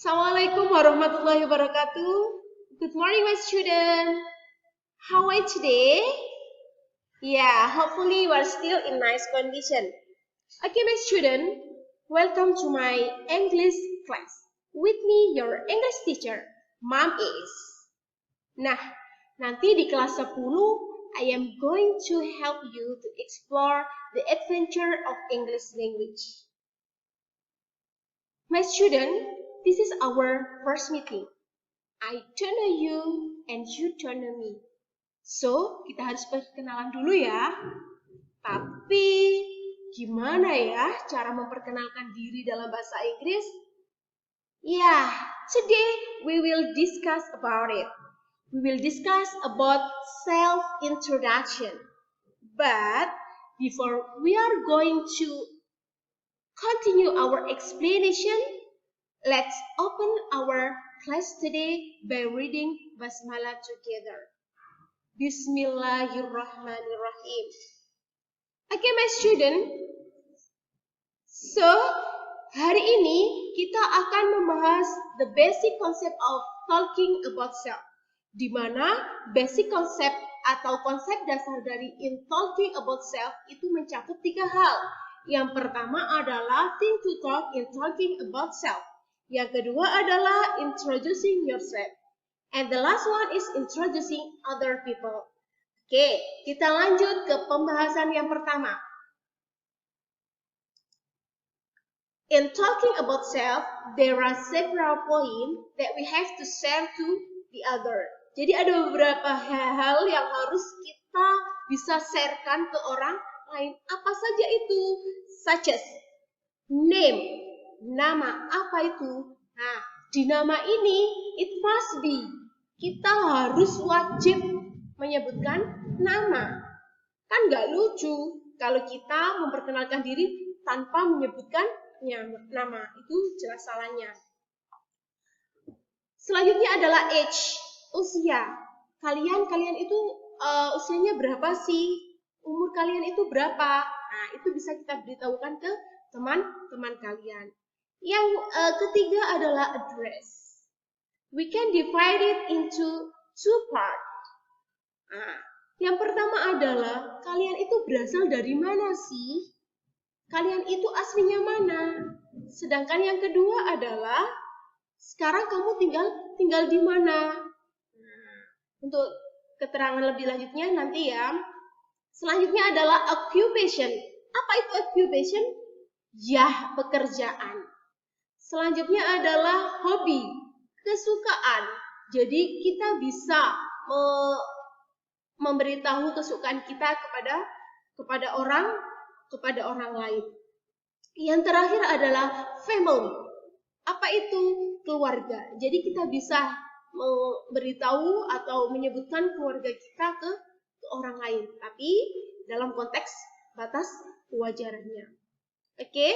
Assalamualaikum warahmatullahi wabarakatuh. Good morning, my student. How are you today? Yeah, hopefully you are still in nice condition. Okay, my student, welcome to my English class. With me, your English teacher, Mom is. Nah, nanti di kelas 10, I am going to help you to explore the adventure of English language. My student, this is our first meeting. I turn to you and you turn to me. So, kita harus perkenalan dulu ya. Tapi, gimana ya cara memperkenalkan diri dalam bahasa Inggris? Yeah, today we will discuss about it. We will discuss about self-introduction. But, before we are going to continue our explanation, let's open our class today by reading Basmalah together. Bismillahirrahmanirrahim. Okay, my student. So, hari ini kita akan membahas the basic concept of talking about self. Di mana basic concept atau konsep dasar dari in talking about self itu mencakup 3 hal. Yang pertama adalah think to talk in talking about self. Yang kedua adalah introducing yourself. And the last one is introducing other people. Oke, kita lanjut ke pembahasan yang pertama. In talking about self, there are several points that we have to share to the other. Jadi ada beberapa hal yang harus kita bisa sharekan ke orang lain. Apa saja itu? Such as name, nama. Apa itu? Nah, di nama ini it must be. Kita harus wajib menyebutkan nama. Kan nggak lucu kalau kita memperkenalkan diri tanpa menyebutkan nama. Itu jelas salahnya. Selanjutnya adalah age, usia. Kalian itu usianya berapa sih? Umur kalian itu berapa? Nah, itu bisa kita beritahukan ke teman-teman kalian. Yang ketiga adalah address. We can divide it into 2 parts. Nah, yang pertama adalah kalian itu berasal dari mana sih? Kalian itu aslinya mana? Sedangkan yang kedua adalah sekarang kamu tinggal di mana? Nah, untuk keterangan lebih lanjutnya nanti ya. Selanjutnya adalah occupation. Apa itu occupation? Ya, pekerjaan. Selanjutnya adalah hobi, kesukaan. Jadi kita bisa memberitahu kesukaan kita kepada orang lain. Yang terakhir adalah family. Apa itu? Keluarga. Jadi kita bisa memberitahu atau menyebutkan keluarga kita ke orang lain, tapi dalam konteks batas kewajarannya. Oke?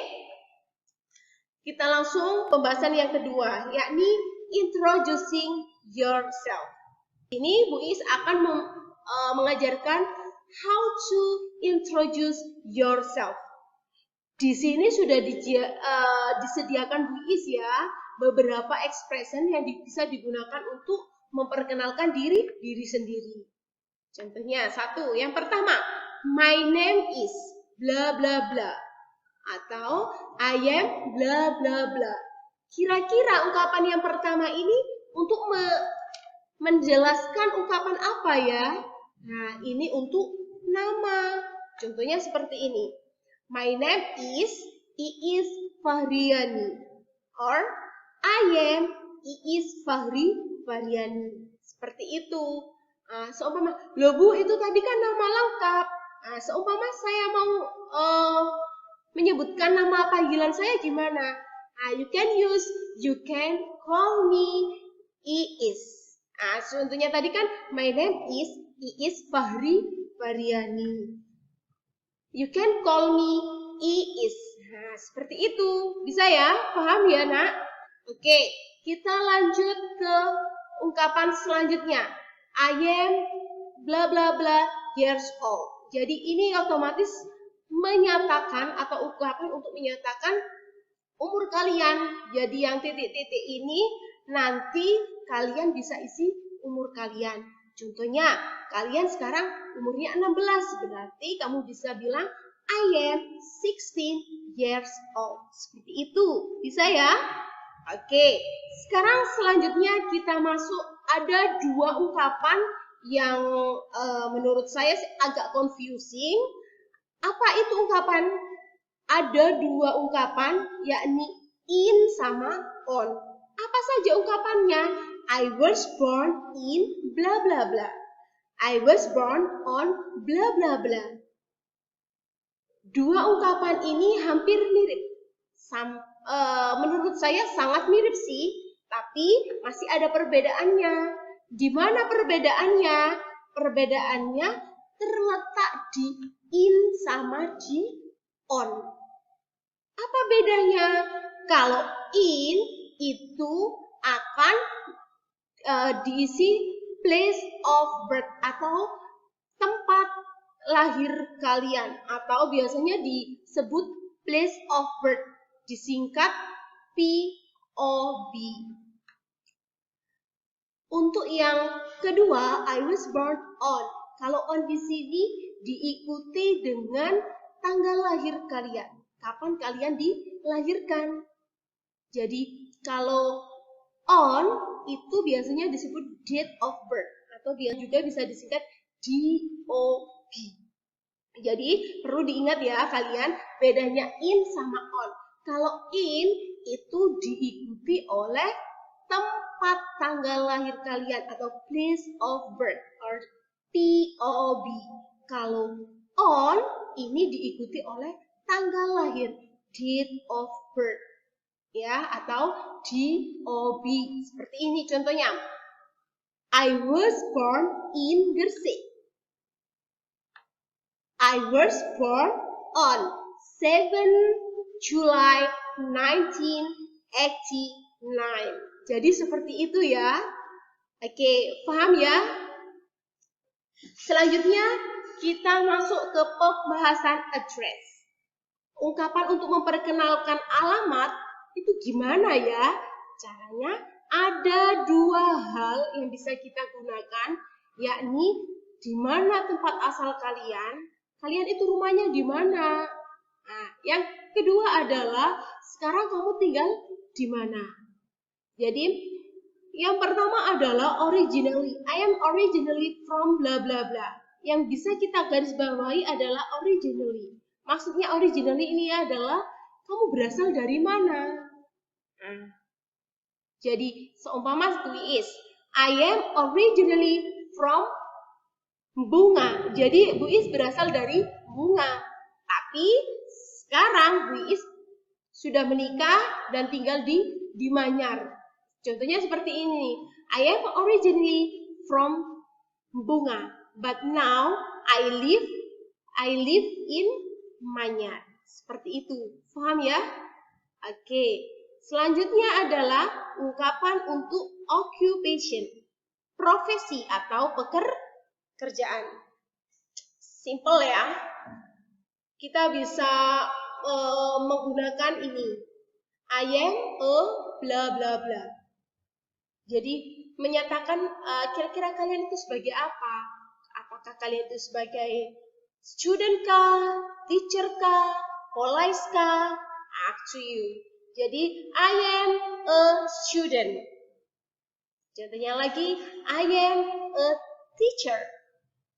Kita langsung pembahasan yang kedua, yakni introducing yourself. Ini Bu Is akan mengajarkan how to introduce yourself. Di sini sudah disediakan Bu Is ya beberapa expression yang bisa digunakan untuk memperkenalkan diri sendiri. Contohnya satu, yang pertama, my name is bla bla bla atau I am bla bla bla. Kira-kira ungkapan yang pertama ini untuk menjelaskan ungkapan apa ya? Nah, ini untuk nama. Contohnya seperti ini. My name is Iis Fahriani or I am Iis Fahriani. Seperti itu. Seumpama, loh Bu, itu tadi kan nama lengkap. Seumpama saya mau menyebutkan nama panggilan saya gimana? You can call me Iis. Contohnya tadi kan, my name is Iis Fahriani. You can call me Iis. Nah, seperti itu. Bisa ya? Paham ya, Nak? Oke, kita lanjut ke ungkapan selanjutnya. I am bla bla bla years old. Jadi ini otomatis menyatakan atau ungkapan untuk menyatakan umur kalian. Jadi yang titik-titik ini nanti kalian bisa isi umur kalian. Contohnya, kalian sekarang umurnya 16, berarti kamu bisa bilang I am 16 years old. Seperti itu, bisa ya? Oke, sekarang selanjutnya kita masuk, ada dua ungkapan yang menurut saya agak confusing. Apa itu ungkapan? Ada dua ungkapan, yakni in sama on. Apa saja ungkapannya? I was born in bla bla bla. I was born on bla bla bla. Dua ungkapan ini hampir mirip. Menurut saya sangat mirip sih, tapi masih ada perbedaannya. Di mana perbedaannya? Perbedaannya terletak di in sama di on. Apa bedanya? Kalau in itu akan diisi place of birth atau tempat lahir kalian, atau biasanya disebut place of birth, disingkat POB. Untuk yang kedua, I was born on. Kalau on di sini diikuti dengan tanggal lahir kalian. Kapan kalian dilahirkan? Jadi kalau on itu biasanya disebut date of birth, atau juga bisa disingkat DOB. Jadi perlu diingat ya kalian, bedanya in sama on. Kalau in itu diikuti oleh tempat tanggal lahir kalian atau place of birth or POB. Kalau on ini diikuti oleh tanggal lahir, date of birth, ya, atau DOB. Seperti ini contohnya. I was born in Gresik. I was born on 7 July 1989. Jadi seperti itu ya. Oke, paham ya? Selanjutnya kita masuk ke pembahasan address. Ungkapan untuk memperkenalkan alamat itu gimana ya? Caranya ada dua hal yang bisa kita gunakan, yakni di mana tempat asal kalian itu rumahnya di mana. Nah, yang kedua adalah sekarang kamu tinggal di mana. Jadi yang pertama adalah originally. I am originally from bla bla bla. Yang bisa kita garis bawahi adalah originally. Maksudnya originally ini adalah kamu berasal dari mana. Nah, jadi seumpama we is, I am originally from bunga. Jadi Bu Is berasal dari bunga. Tapi sekarang Bu Is sudah menikah dan tinggal di Manyar. Contohnya seperti ini. I am originally from bunga, but now I live in Manyar. Seperti itu. Paham ya? Oke. Selanjutnya adalah ungkapan untuk occupation, profesi atau pekerjaan. Simple ya. Kita bisa menggunakan ini. I am a bla bla bla. Jadi menyatakan kira-kira kalian itu sebagai apa? Apakah kalian itu sebagai student kah, teacher kah, police kah? Up to you. Jadi I am a student. Contohnya lagi, I am a teacher.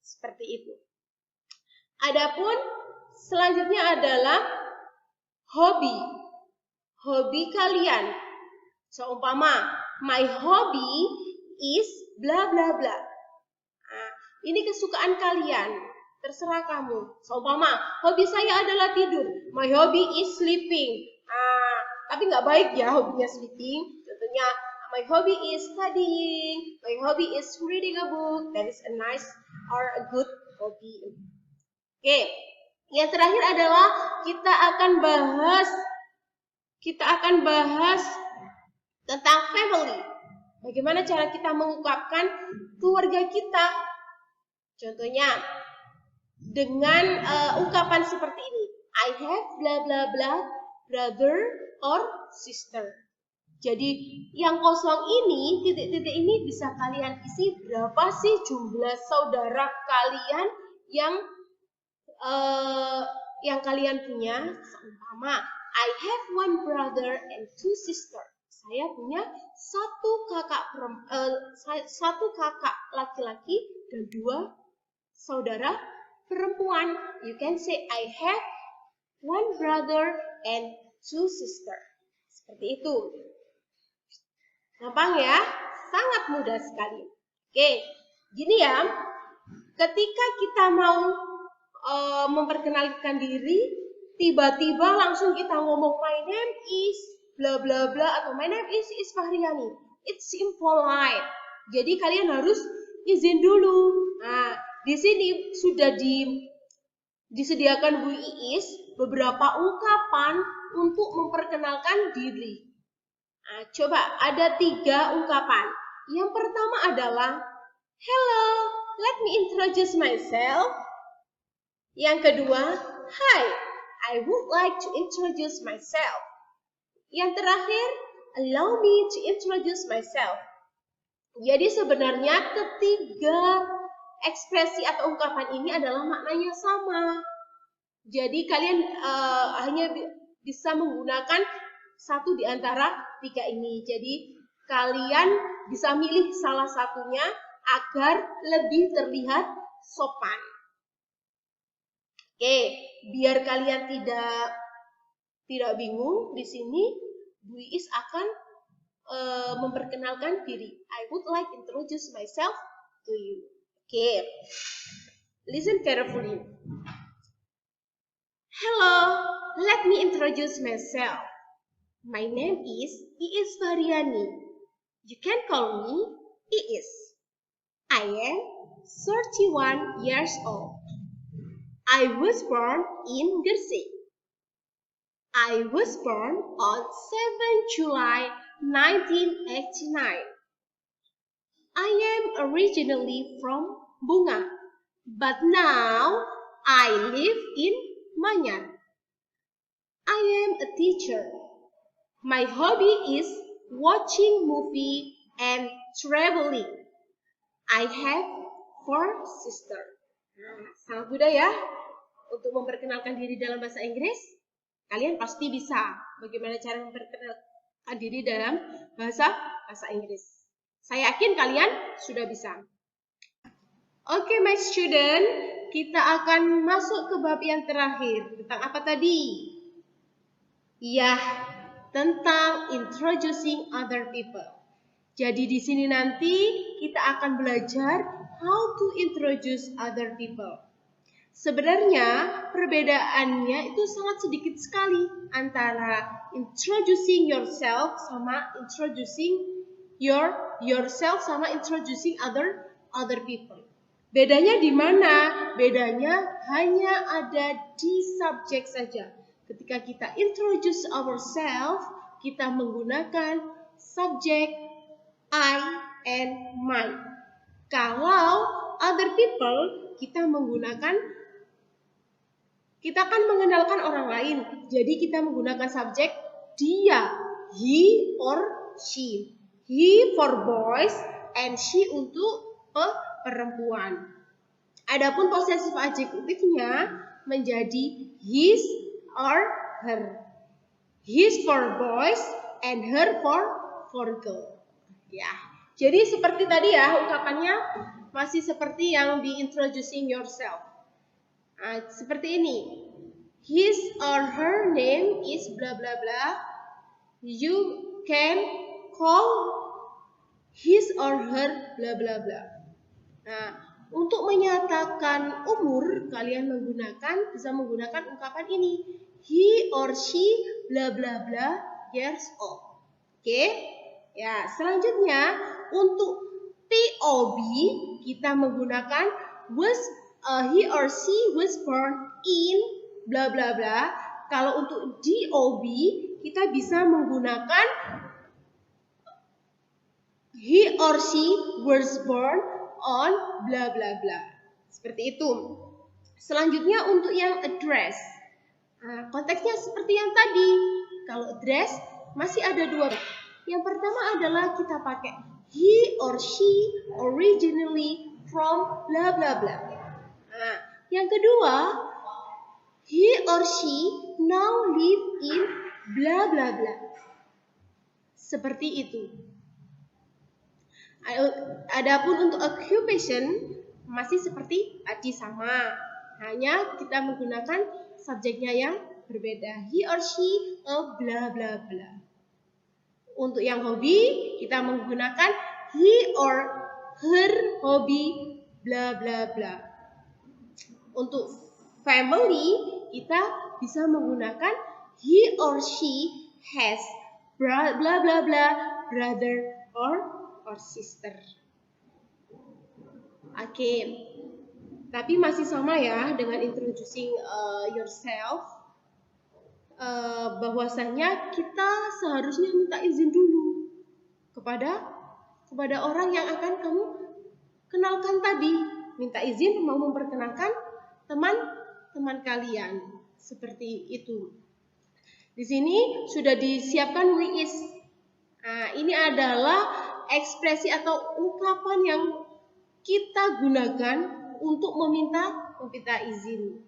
Seperti itu. Adapun selanjutnya adalah hobi. Hobi kalian. Seumpama, my hobby is bla bla bla. Nah, ini kesukaan kalian. Terserah kamu. Seumpama, hobi saya adalah tidur. My hobby is sleeping. Tapi nggak baik ya hobinya sleeping. Contohnya, my hobby is studying. My hobby is reading a book. That is a nice or a good hobby. Oke, yang terakhir adalah kita akan bahas tentang family. Bagaimana cara kita mengungkapkan keluarga kita? Contohnya dengan ungkapan seperti ini. I have bla bla bla brother or sister. Jadi yang kosong ini, titik-titik ini bisa kalian isi berapa sih jumlah saudara kalian yang kalian punya. Seumpama, I have one brother and two sisters. Saya punya satu kakak laki-laki dan 2 saudara perempuan. You can say I have one brother and 2 sisters. Seperti itu. Gampang ya? Sangat mudah sekali. Oke, gini ya. Ketika kita mau memperkenalkan diri, tiba-tiba langsung kita ngomong my name is bla bla bla atau my name is Fahriani. It's impolite. Jadi kalian harus izin dulu. Nah, di sini sudah disediakan Bu Iis beberapa ungkapan untuk memperkenalkan diri. Nah, coba ada 3 ungkapan. Yang pertama adalah hello, let me introduce myself. Yang kedua, hi, I would like to introduce myself. Yang terakhir, allow me to introduce myself. Jadi sebenarnya ketiga ekspresi atau ungkapan ini adalah maknanya sama. Jadi kalian hanya bisa menggunakan satu di antara 3 ini. Jadi kalian bisa milih salah satunya agar lebih terlihat sopan. Oke, biar kalian tidak bingung, di sini Bu Iis akan memperkenalkan diri. I would like to introduce myself to you. Oke, listen carefully. Hello, let me introduce myself. My name is Iis Fahriani. You can call me Iis. I am 31 years old. I was born in Gresik. I was born on 7 July 1989. I am originally from Bunga, but now I live in Manyar. I am a teacher. My hobby is watching movie and traveling. I have 4 sisters. Sangat mudah ya untuk memperkenalkan diri dalam bahasa Inggris. Kalian pasti bisa. Bagaimana cara memperkenalkan diri dalam bahasa Inggris? Saya yakin kalian sudah bisa. Oke, my student, kita akan masuk ke bab yang terakhir. Tentang apa tadi? Ya, tentang introducing other people. Jadi di sini nanti kita akan belajar how to introduce other people. Sebenarnya perbedaannya itu sangat sedikit sekali antara introducing yourself sama introducing yourself sama introducing other people. Bedanya di mana? Bedanya hanya ada di subjek saja. Ketika kita introduce ourselves, kita menggunakan subjek I and my. Kalau other people, kita akan mengenalkan orang lain. Jadi kita menggunakan subjek dia, he or she. He for boys and she untuk perempuan. Adapun posesif adjektifnya menjadi his or her. His for boys and her for girl. Ya. Jadi seperti tadi ya, ungkapannya masih seperti yang di introducing yourself. Seperti ini. His or her name is bla bla bla. You can call his or her bla bla bla. Nah, untuk menyatakan umur, kalian bisa menggunakan ungkapan ini. He or she bla bla bla years old. Oke? Ya, selanjutnya untuk POB kita menggunakan he or she was born in bla bla bla. Kalau untuk DOB kita bisa menggunakan he or she was born on bla bla bla. Seperti itu. Selanjutnya untuk yang address. Konteksnya seperti yang tadi. Kalau address masih ada dua. Yang pertama adalah kita pakai he or she originally from bla bla bla. Nah, yang kedua, he or she now live in bla bla bla. Seperti itu. Adapun untuk occupation masih seperti tadi sama, hanya kita menggunakan subjeknya yang berbeda. He or she a bla bla bla. Untuk yang hobi kita menggunakan he or her hobby bla bla bla. Untuk family kita bisa menggunakan he or she has bla bla bla brother or sister. Oke. Tapi masih sama ya dengan introducing yourself. Bahwasanya kita seharusnya minta izin dulu kepada orang yang akan kamu kenalkan tadi. Minta izin mau memperkenalkan teman-teman kalian. Seperti itu. Di sini sudah disiapkan we is. Nah, ini adalah ekspresi atau ungkapan yang kita gunakan untuk meminta izin.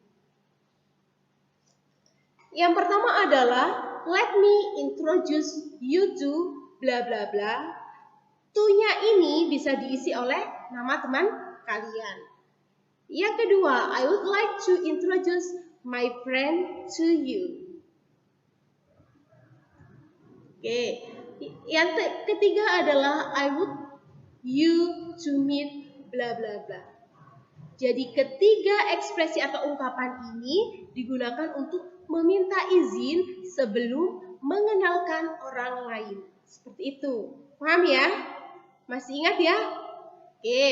Yang pertama adalah let me introduce you to bla bla bla. To-nya ini bisa diisi oleh nama teman kalian. Yang kedua, I would like to introduce my friend to you. Oke. Yang ketiga adalah I would you to meet bla bla bla. Jadi ketiga ekspresi atau ungkapan ini digunakan untuk meminta izin sebelum mengenalkan orang lain. Seperti itu. Paham ya? Masih ingat ya? Oke.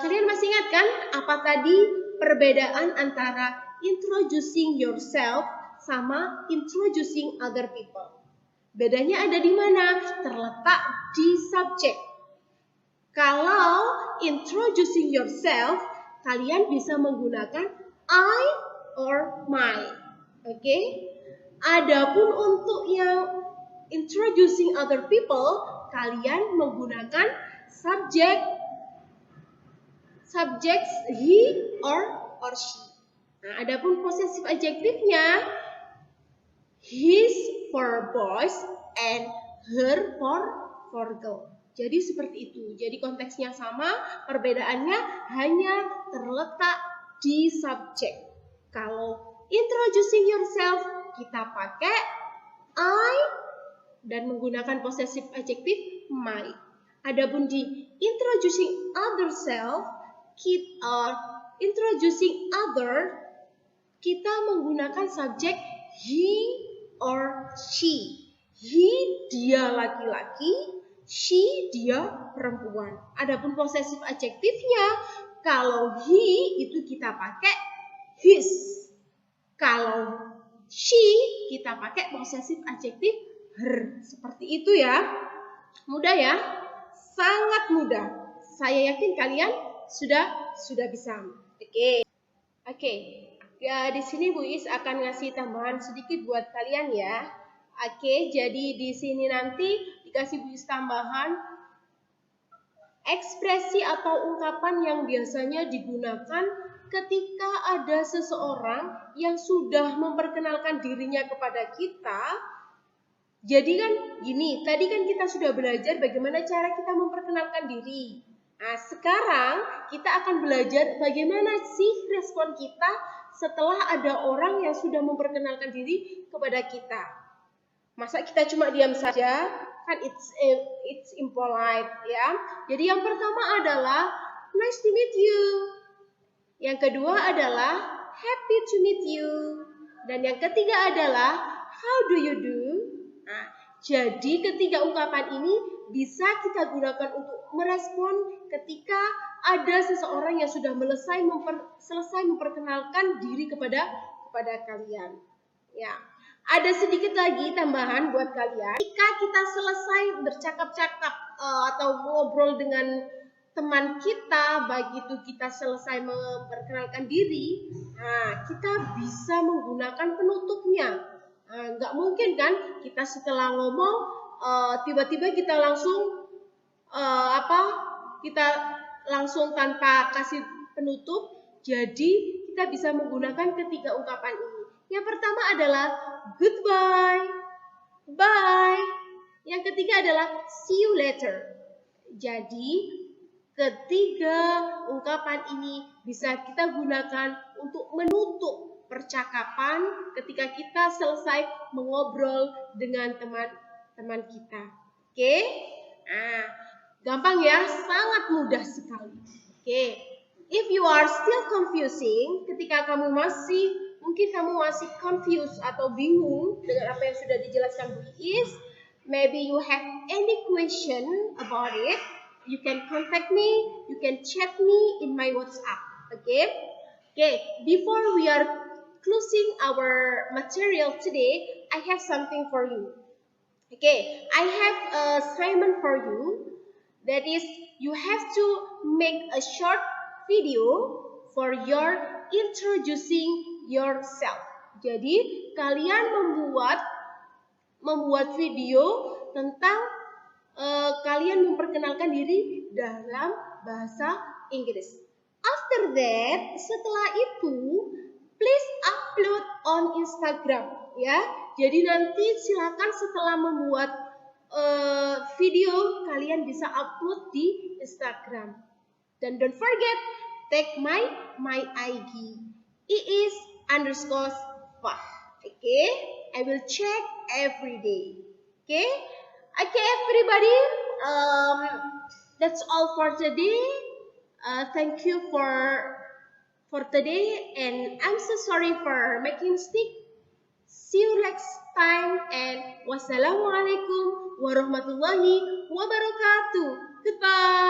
Kalian masih ingat kan apa tadi perbedaan antara introducing yourself sama introducing other people? Bedanya ada di mana? Terletak di subjek. Kalau introducing yourself, kalian bisa menggunakan I or my. Oke? Adapun untuk yang introducing other people, kalian menggunakan subject he or she. Nah, adapun possessive adjektifnya his for boys and her for girl. Jadi seperti itu. Jadi konteksnya sama, perbedaannya hanya terletak di subjek. Kalau introducing yourself kita pakai I dan menggunakan possessive adjective my. Adapun di introducing other self, introducing other, kita menggunakan subjek he or she. He dia laki-laki, she dia perempuan. Adapun possessive adjektifnya, kalau he itu kita pakai his. Kalau she kita pakai possessive adjective her. Seperti itu ya. Mudah ya? Sangat mudah. Saya yakin kalian sudah bisa. Oke. Ya, di sini Bu Is akan ngasih tambahan sedikit buat kalian ya. Oke, jadi di sini nanti dikasih Bu Is tambahan ekspresi atau ungkapan yang biasanya digunakan ketika ada seseorang yang sudah memperkenalkan dirinya kepada kita. Jadi kan gini, tadi kan kita sudah belajar bagaimana cara kita memperkenalkan diri. Nah, sekarang kita akan belajar bagaimana sih respon kita setelah ada orang yang sudah memperkenalkan diri kepada kita. Masa kita cuma diam saja? Kan it's impolite ya. Jadi yang pertama adalah nice to meet you. Yang kedua adalah happy to meet you. Dan yang ketiga adalah how do you do? Nah, jadi ketiga ungkapan ini bisa kita gunakan untuk merespon ketika ada seseorang yang sudah selesai memperkenalkan diri kepada kalian. Ya. Ada sedikit lagi tambahan buat kalian. Jika kita selesai bercakap-cakap atau ngobrol dengan teman kita, baik itu kita selesai memperkenalkan diri, nah kita bisa menggunakan penutupnya. Nggak mungkin kan kita setelah ngomong tiba-tiba kita langsung kita langsung tanpa kasih penutup. Jadi kita bisa menggunakan ketiga ungkapan ini. Yang pertama adalah goodbye, bye. Yang ketiga adalah see you later. Jadi ketiga ungkapan ini bisa kita gunakan untuk menutup percakapan ketika kita selesai mengobrol dengan teman-teman kita. Oke? Nah, gampang ya, sangat mudah sekali. Oke. If you are still confusing, ketika mungkin kamu masih confused atau bingung dengan apa yang sudah dijelaskan Bu Iis, maybe you have any question about it, you can contact me, you can chat me in my WhatsApp. Okay? Before we are closing our material today, I have something for you. Okay, I have a assignment for you. That is, you have to make a short video for your introducing yourself. Jadi kalian membuat video tentang kalian memperkenalkan diri dalam bahasa Inggris. After that, setelah itu, please upload on Instagram, ya. Jadi nanti silakan setelah membuat video, kalian bisa upload di Instagram. Dan don't forget, tag my IG, iis_fah. Okay, I will check every day. Okay, everybody. That's all for today. Thank you for today, and I'm so sorry for making mistake. See you next time, and wassalamualaikum warahmatullahi wabarakatuh. Goodbye.